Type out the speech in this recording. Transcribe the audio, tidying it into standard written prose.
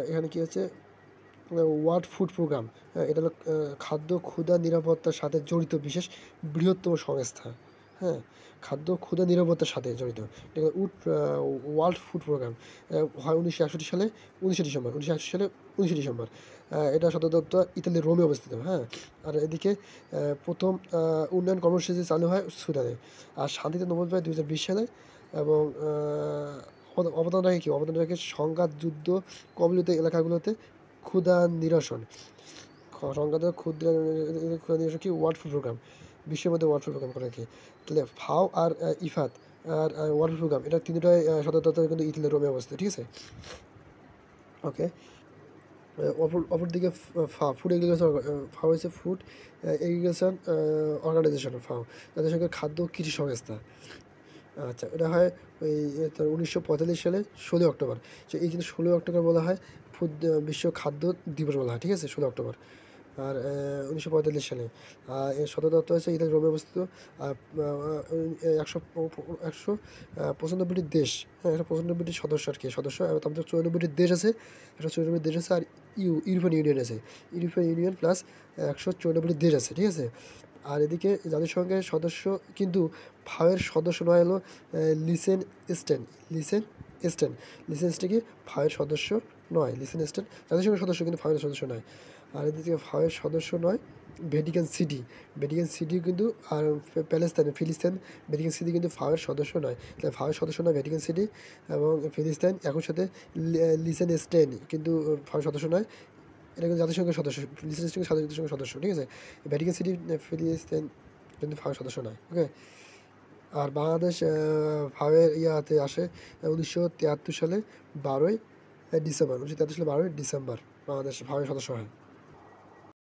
এখানে কী হচ্ছে world food programme, এটা হলো খাদ্য ক্ষুধা নিরাপত্তার সাথে জড়িত বিশেষ বৃহত্তম সংস্থা। হ্যাঁ, খাদ্য ক্ষুধা নিরাপত্তার সাথে জড়িত ওয়ার্ল্ড ফুড প্রোগ্রাম হয় 1961 সালে 19শে ডিসেম্বর 1961 সালে 19শে ডিসেম্বর। এটা সদর দপ্তর ইতালির রোমে অবস্থিত। হ্যাঁ, আর এদিকে প্রথম উন্নয়ন কর্মসূচি চালু হয় সুদানে। আর শান্তিতে নোবেল পায় 2020 সালে। এবং অবদান রাখে কি, অবদান রাখে সংঘাত যুদ্ধ কবলিত এলাকাগুলোতে ক্ষুধা নিরসন। সংঘাত ক্ষুদ্র ক্ষুধা নিরসন কি ওয়ার্ল্ড ফুড প্রোগ্রাম, বিশ্বের মধ্যে ওয়ার্ল্ড ফুড প্রোগ্রাম করে রাখে। তাহলে ফাও আর ইফাত আর ওয়ার্ল্ড ফুড প্রোগ্রাম, এটা তিনটাই সদর দপ্তর কিন্তু ইতালির রোমে অবস্থিত। ঠিক আছে, ওকে। অপরদিকে ফুড এগ্রিকালচার, ফাও হচ্ছে ফুড এগ্রিকালচার অর্গানাইজেশন, ফাও জাতিসংঘের খাদ্য কৃষি সংস্থা। আচ্ছা, এটা হয় ওই 1945 সালে 16 অক্টোবর। তো এই জন্য 16 অক্টোবর বলা হয় বিশ্ব খাদ্য দিবস বলা হয়। ঠিক আছে, 16 অক্টোবর। আর 1945 সালে এর সদর দপ্তর হচ্ছে ইতালি রোমে অবস্থিত। আর 195টি দেশ, হ্যাঁ 195টি সদস্য আর কি, সদস্য তার মধ্যে 94টি দেশ আছে, 194টি দেশ আছে। আর ইউরোপিয়ান ইউনিয়ন আছে, ইউরোপিয়ান ইউনিয়ন প্লাস 194টি দেশ আছে। ঠিক আছে, আর এদিকে জাতিসংঘের সদস্য কিন্তু ফাওয়ের সদস্য নয় হলো লিসেন স্টেন, লিসেন স্টেন, লিসেন স্টেন কি ফাওয়ের সদস্য নয়, লিসেন স্টেন জাতিসংঘের সদস্য কিন্তু ফাওয়ের সদস্য নয়। আর এদিকে ফাওয়ের সদস্য নয় ভ্যাটিকান সিটি, ভ্যাটিকান সিটি কিন্তু, আর প্যালেস্তাইন ফিলিস্তিন, ভ্যাটিকান সিটি কিন্তু ফাওয়ের সদস্য নয়। তাহলে ফাওয়ের সদস্য নয় ভ্যাটিকান সিটি এবং ফিলিস্তিন, একই সাথে লিসেন স্টেন কিন্তু ফাওয়ের সদস্য নয়, এটা কিন্তু জাতিসংঘের সদস্য, লিসেন স্টেন জাতিসংঘের সদস্য। ঠিক আছে, ভ্যাটিকান সিটি ফিলিস্তিন কিন্তু ফাওয়ের সদস্য নয়। ওকে, আর বাংলাদেশ ফাওয়ের ইয়াতে আসে 1973 সালে 12ই ডিসেম্বর, 1973 সালে 12ই ডিসেম্বর বাংলাদেশ ফাওয়ের সদস্য হয়।